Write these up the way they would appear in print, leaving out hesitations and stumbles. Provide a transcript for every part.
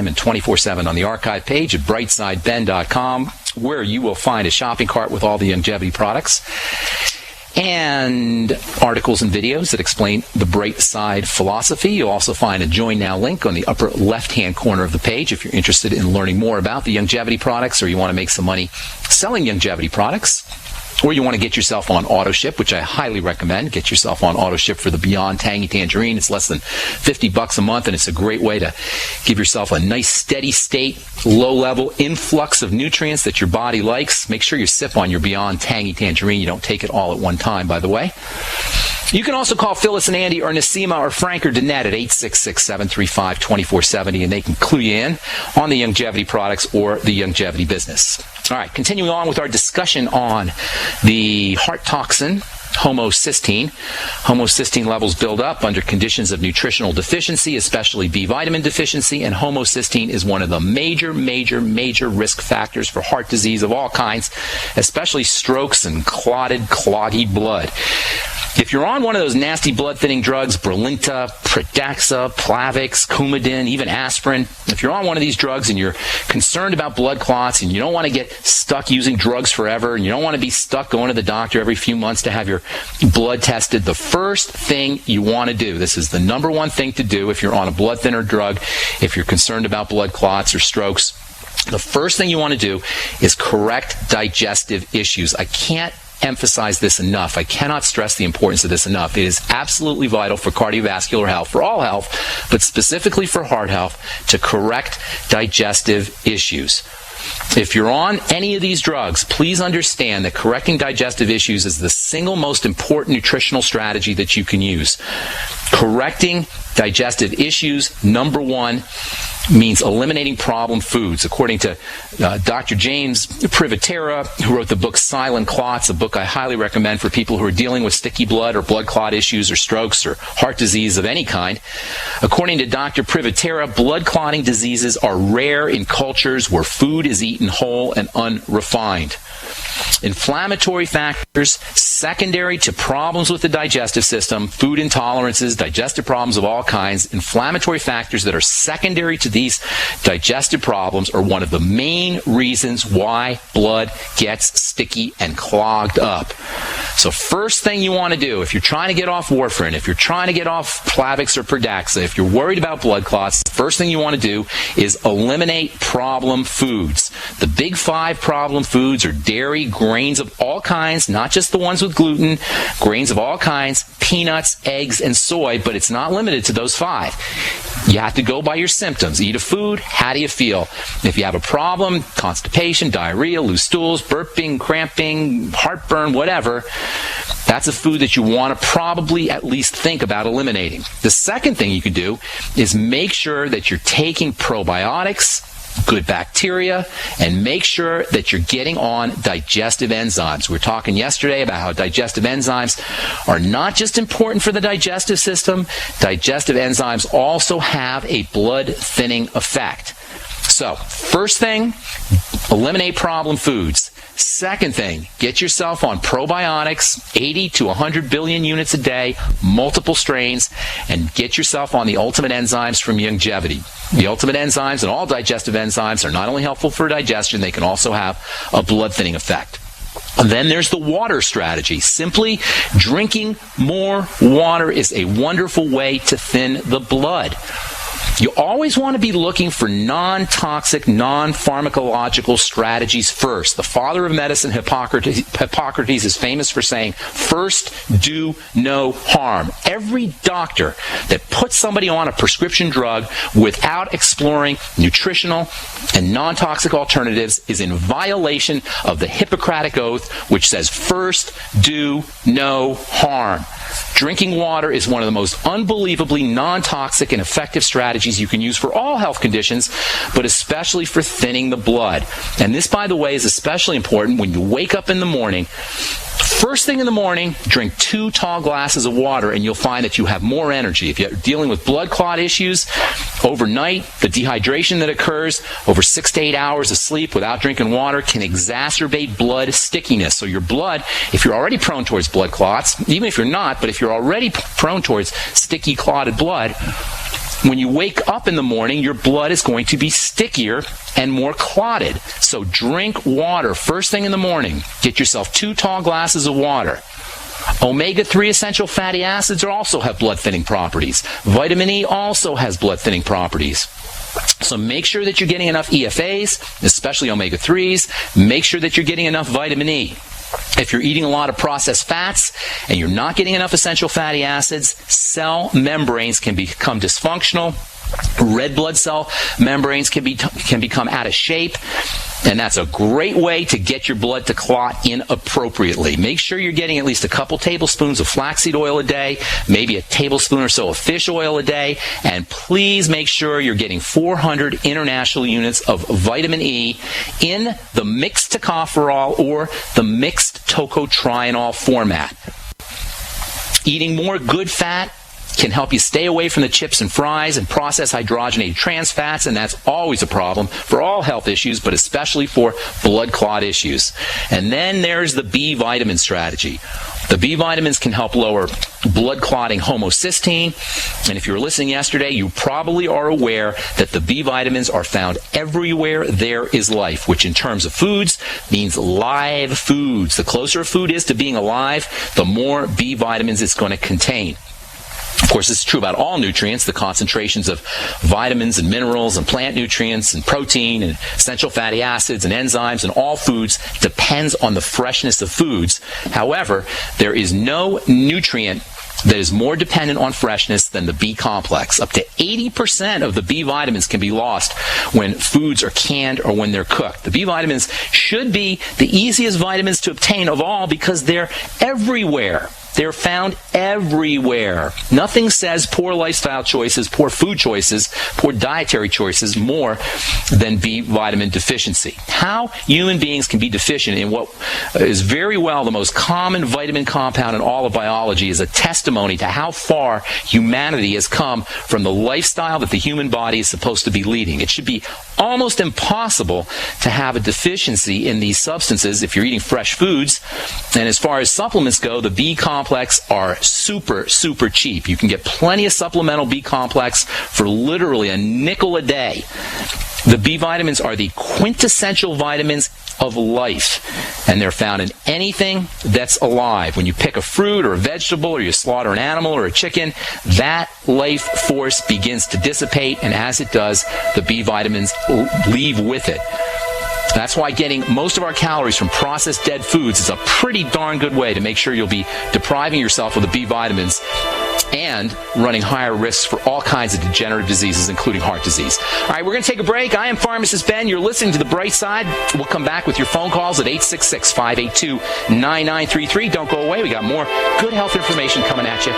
anytime and 24/7 on the archive page at brightsideben.com, where you will find a shopping cart with all the longevity products and articles and videos that explain the Bright Side philosophy. You'll also find a Join Now link on the upper left-hand corner of the page if you're interested in learning more about the longevity products, or you want to make some money selling longevity products, or you want to get yourself on AutoShip, which I highly recommend. Get yourself on AutoShip for the Beyond Tangy Tangerine. It's less than $50 a month, and it's a great way to give yourself a nice steady state, low-level influx of nutrients that your body likes. Make sure you sip on your Beyond Tangy Tangerine. You don't take it all at one time, by the way. You can also call Phyllis and Andy or Nasima or Frank or Danette at 866-735-2470, and they can clue you in on the longevity products or the longevity business. All right, continuing on with our discussion on the heart toxin, homocysteine. Homocysteine levels build up under conditions of nutritional deficiency, especially B vitamin deficiency, and homocysteine is one of the major risk factors for heart disease of all kinds, especially strokes and clotted, cloggy blood. If you're on one of those nasty blood-thinning drugs, Brilinta, Pradaxa, Plavix, Coumadin, even aspirin, if you're on one of these drugs and you're concerned about blood clots and you don't want to get stuck using drugs forever and you don't want to be stuck going to the doctor every few months to have your blood tested, the first thing you want to do, this is the number one thing to do if you're on a blood thinner drug, if you're concerned about blood clots or strokes, the first thing you want to do is correct digestive issues. I can't emphasize this enough. I cannot stress the importance of this enough. It is absolutely vital for cardiovascular health, for all health, but specifically for heart health, to correct digestive issues. If you're on any of these drugs, please understand that correcting digestive issues is the single most important nutritional strategy that you can use. Correcting digestive issues, number one, means eliminating problem foods. According to Dr. James Privatera, who wrote the book Silent Clots, a book I highly recommend for people who are dealing with sticky blood or blood clot issues or strokes or heart disease of any kind. According to Dr. Privatera, blood clotting diseases are rare in cultures where food is eaten whole and unrefined. Inflammatory factors secondary to problems with the digestive system, food intolerances, digestive problems of all kinds, inflammatory factors that are secondary to these digestive problems are one of the main reasons why blood gets sticky and clogged up. So first thing you want to do, if you're trying to get off warfarin, if you're trying to get off Plavix or Pradaxa, if you're worried about blood clots, the first thing you want to do is eliminate problem foods. The big five problem foods are dairy, grains of all kinds, not just the ones with gluten, grains of all kinds, peanuts, eggs, and soy, but it's not limited to those five. You have to go by your symptoms. Eat a food, how do you feel? If you have a problem, constipation, diarrhea, loose stools, burping, cramping, heartburn, whatever, that's a food that you want to probably at least think about eliminating. The second thing you can do is make sure that you're taking probiotics, good bacteria, and make sure that you're getting on digestive enzymes. We were talking yesterday about how digestive enzymes are not just important for the digestive system. Digestive enzymes also have a blood thinning effect. So, first thing, eliminate problem foods. Second thing, get yourself on probiotics, 80 to 100 billion units a day, multiple strains, and get yourself on the ultimate enzymes from longevity. The ultimate enzymes and all digestive enzymes are not only helpful for digestion, they can also have a blood thinning effect. And then there's the water strategy. Simply drinking more water is a wonderful way to thin the blood. You always want to be looking for non-toxic, non-pharmacological strategies first. The father of medicine, Hippocrates, is famous for saying, first, do no harm. Every doctor that puts somebody on a prescription drug without exploring nutritional and non-toxic alternatives is in violation of the Hippocratic Oath, which says, first, do no harm. Drinking water is one of the most unbelievably non-toxic and effective strategies you can use for all health conditions, but especially for thinning the blood. And this, by the way, is especially important when you wake up in the morning. First thing in the morning, drink 2 tall glasses of water, and you'll find that you have more energy. If you're dealing with blood clot issues, overnight, the dehydration that occurs over 6 to 8 hours of sleep without drinking water can exacerbate blood stickiness. So your blood, if you're already prone towards blood clots, even if you're not, but if you're already prone towards sticky, clotted blood, When you wake up in the morning, your blood is going to be stickier and more clotted. So drink water first thing in the morning. Get yourself 2 tall glasses of water. Omega-3 essential fatty acids also have blood-thinning properties. Vitamin E also has blood-thinning properties. So make sure that you're getting enough EFAs, especially omega-3s. Make sure that you're getting enough vitamin E. If you're eating a lot of processed fats and you're not getting enough essential fatty acids, cell membranes can become dysfunctional. Red blood cell membranes can become out of shape, and that's a great way to get your blood to clot inappropriately. Make sure you're getting at least a couple tablespoons of flaxseed oil a day, maybe a tablespoon or so of fish oil a day, and please make sure you're getting 400 international units of vitamin E in the mixed tocopherol or the mixed tocotrienol format. Eating more good fat can help you stay away from the chips and fries and processed hydrogenated trans fats, and that's always a problem for all health issues, but especially for blood clot issues. And then there's the B vitamin strategy. The B vitamins can help lower blood clotting homocysteine, and if you were listening yesterday, you probably are aware that the B vitamins are found everywhere there is life, which in terms of foods means live foods. The closer a food is to being alive, the more B vitamins it's going to contain. Of course, this is true about all nutrients. The concentrations of vitamins and minerals and plant nutrients and protein and essential fatty acids and enzymes in all foods depends on the freshness of foods. However, there is no nutrient that is more dependent on freshness than the B complex. Up to 80% of the B vitamins can be lost when foods are canned or when they're cooked. The B vitamins should be the easiest vitamins to obtain of all because they're everywhere. They're found everywhere. Nothing says poor lifestyle choices, poor food choices, poor dietary choices more than B vitamin deficiency. How human beings can be deficient in what is very well the most common vitamin compound in all of biology is a testimony to how far humanity has come from the lifestyle that the human body is supposed to be leading. It should be almost impossible to have a deficiency in these substances if you're eating fresh foods. And as far as supplements go, the B complex are super, super cheap. You can get plenty of supplemental B complex for literally a nickel a day. The B vitamins are the quintessential vitamins of life, and they're found in anything that's alive. When you pick a fruit or a vegetable or you slaughter an animal or a chicken, that life force begins to dissipate, and as it does, the B vitamins leave with it. That's why getting most of our calories from processed dead foods is a pretty darn good way to make sure you'll be depriving yourself of the B vitamins and running higher risks for all kinds of degenerative diseases, including heart disease. All right, we're going to take a break. I am Pharmacist Ben. You're listening to The Bright Side. We'll come back with your phone calls at 866-582-9933. Don't go away. We got more good health information coming at you.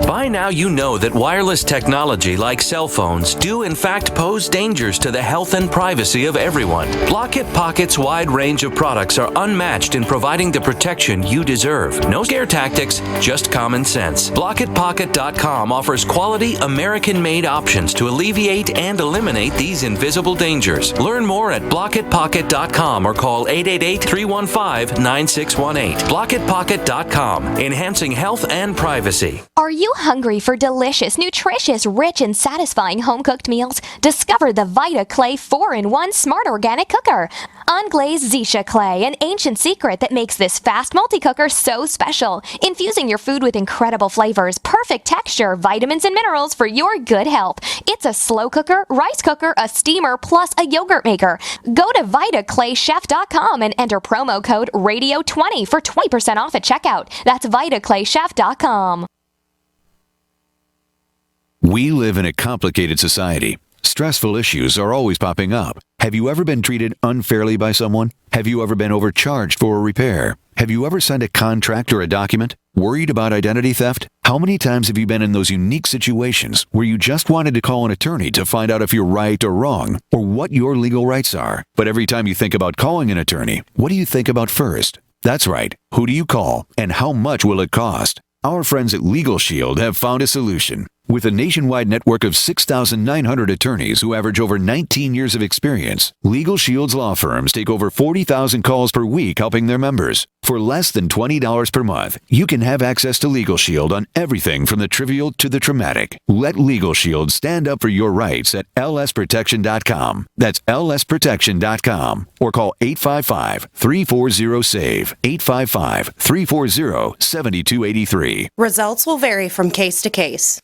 By now you know that wireless technology like cell phones do in fact pose dangers to the health and privacy of everyone. Block-It Pocket's wide range of products are unmatched in providing the protection you deserve. No scare tactics, just common sense. BlockItPocket.com offers quality American-made options to alleviate and eliminate these invisible dangers. Learn more at BlockItPocket.com or call 888-315-9618. BlockItPocket.com, enhancing health and privacy. Are you hungry for delicious, nutritious, rich, and satisfying home-cooked meals? Discover the Vita Clay 4-in-1 Smart Organic Cooker. Unglazed Zisha Clay, an ancient secret that makes this fast multi-cooker so special. Infusing your food with incredible flavors, perfect texture, vitamins, and minerals for your good health. It's a slow cooker, rice cooker, a steamer, plus a yogurt maker. Go to VitaClayChef.com and enter promo code RADIO20 for 20% off at checkout. That's VitaClayChef.com. We live in a complicated society. Stressful issues are always popping up. Have you ever been treated unfairly by someone? Have you ever been overcharged for a repair? Have you ever signed a contract or a document? Worried about identity theft? How many times have you been in those unique situations where you just wanted to call an attorney to find out if you're right or wrong, or what your legal rights are? But every time you think about calling an attorney, what do you think about first? That's right. Who do you call, and how much will it cost? Our friends at Legal Shield have found a solution. With a nationwide network of 6,900 attorneys who average over 19 years of experience, Legal Shield's law firms take over 40,000 calls per week helping their members. For less than $20 per month, you can have access to Legal Shield on everything from the trivial to the traumatic. Let Legal Shield stand up for your rights at lsprotection.com. That's lsprotection.com. Or call 855-340-SAVE, 855-340-7283. Results will vary from case to case.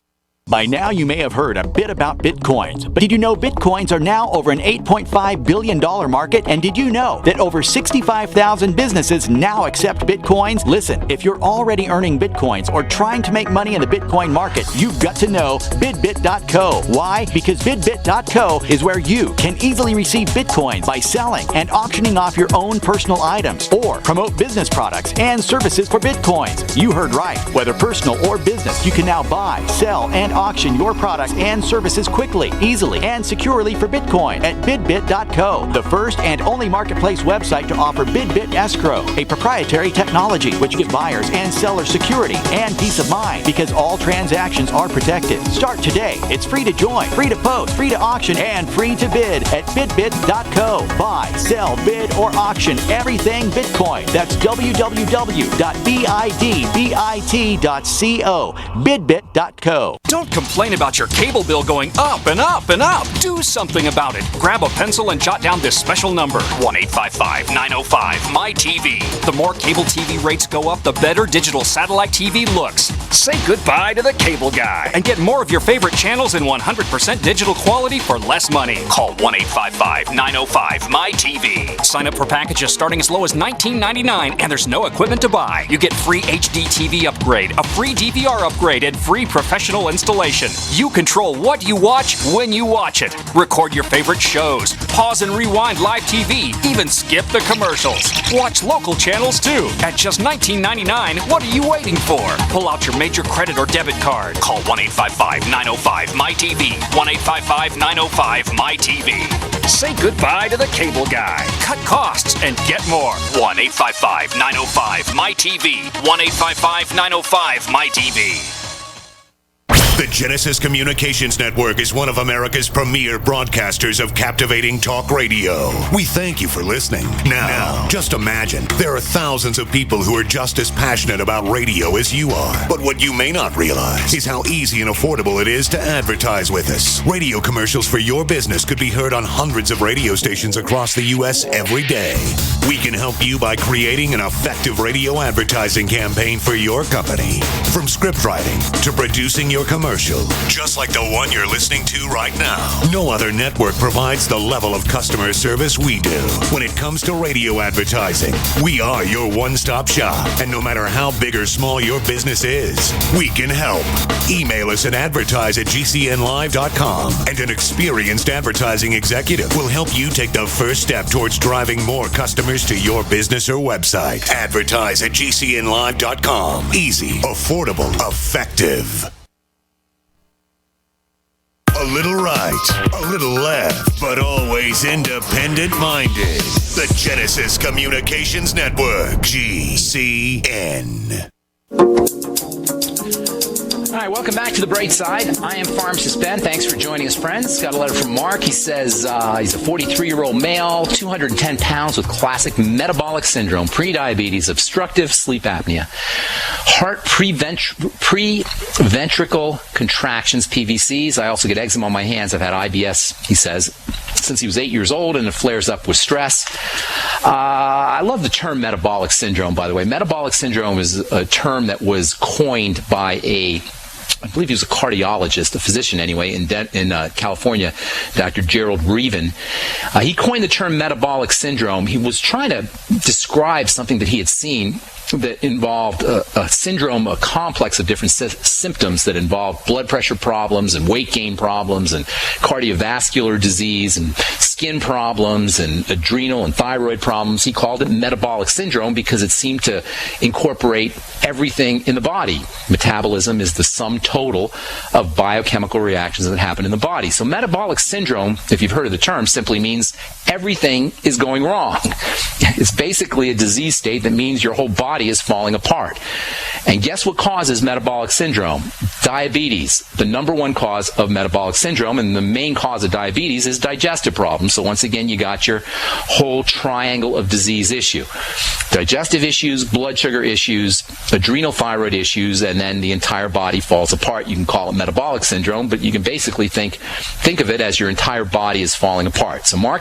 By now, you may have heard a bit about Bitcoins, but did you know Bitcoins are now over an $8.5 billion market? And did you know that over 65,000 businesses now accept Bitcoins? Listen, if you're already earning Bitcoins or trying to make money in the Bitcoin market, you've got to know bidbit.co. Why? Because bidbit.co is where you can easily receive Bitcoins by selling and auctioning off your own personal items or promote business products and services for Bitcoins. You heard right. Whether personal or business, you can now buy, sell, and auction your products and services quickly, easily, and securely for Bitcoin at bidbit.co, the first and only marketplace website to offer BidBit Escrow, a proprietary technology which gives buyers and sellers security and peace of mind because all transactions are protected. Start today. It's free to join, free to post, free to auction, and free to bid at bidbit.co. Buy, sell, bid, or auction everything Bitcoin. That's www.bidbit.co, bidbit.co. Don't complain about your cable bill going up and up and up. Do something about it. Grab a pencil and jot down this special number, 1-855-905-MY-TV. The more cable TV rates go up, the better digital satellite TV looks. Say goodbye to the cable guy and get more of your favorite channels in 100% digital quality for less money. Call 1-855-905-MY-TV. Sign up for packages starting as low as $19.99 and there's no equipment to buy. You get free HD TV upgrade, a free DVR upgrade, and free professional installation. You control what you watch when you watch it. Record your favorite shows, pause and rewind live TV, even skip the commercials. Watch local channels too. At just $19.99, what are you waiting for? Pull out your major credit or debit card. Call 1-855-905-MY-TV. 1-855-905-MY-TV. Say goodbye to the cable guy. Cut costs and get more. 1-855-905-MY-TV. 1-855-905-MY-TV. The Genesis Communications Network is one of America's premier broadcasters of captivating talk radio. We thank you for listening. Now, just imagine, there are thousands of people who are just as passionate about radio as you are. But what you may not realize is how easy and affordable it is to advertise with us. Radio commercials for your business could be heard on hundreds of radio stations across the U.S. every day. We can help you by creating an effective radio advertising campaign for your company. From script writing to producing your commercial, just like the one you're listening to right now. No other network provides the level of customer service we do. When it comes to radio advertising, we are your one-stop shop. And no matter how big or small your business is, we can help. Email us at advertise@gcnlive.com, and an experienced advertising executive will help you take the first step towards driving more customers to your business or website. Advertise@gcnlive.com. Easy, affordable, effective. A little right, a little left, but always independent-minded. The Genesis Communications Network, GCN. All right, welcome back to The Bright Side. I am Pharmacist Ben. Thanks for joining us, friends. Got a letter from Mark. He says he's a 43-year-old male, 210 pounds with classic metabolic syndrome, prediabetes, obstructive sleep apnea, heart preventricle contractions, PVCs. I also get eczema on my hands. I've had IBS, he says, since he was 8 years old, and it flares up with stress. I love the term metabolic syndrome, by the way. Metabolic syndrome is a term that was coined by I believe he was a cardiologist, a physician anyway, in California, Dr. Gerald Reaven. He coined the term metabolic syndrome. He was trying to describe something that he had seen that involved a syndrome, a complex of different symptoms that involved blood pressure problems and weight gain problems and cardiovascular disease and skin problems and adrenal and thyroid problems. He called it metabolic syndrome because it seemed to incorporate everything in the body. Metabolism is the sum total of biochemical reactions that happen in the body. So metabolic syndrome, if you've heard of the term, simply means everything is going wrong. It's basically a disease state that means your whole body is falling apart. And guess what causes metabolic syndrome? Diabetes, the number one cause of metabolic syndrome, and the main cause of diabetes is digestive problems. So once again, you got your whole triangle of disease issue. Digestive issues, blood sugar issues, adrenal thyroid issues, and then the entire body falls apart. You can call it metabolic syndrome, but you can basically think of it as your entire body is falling apart. So Mark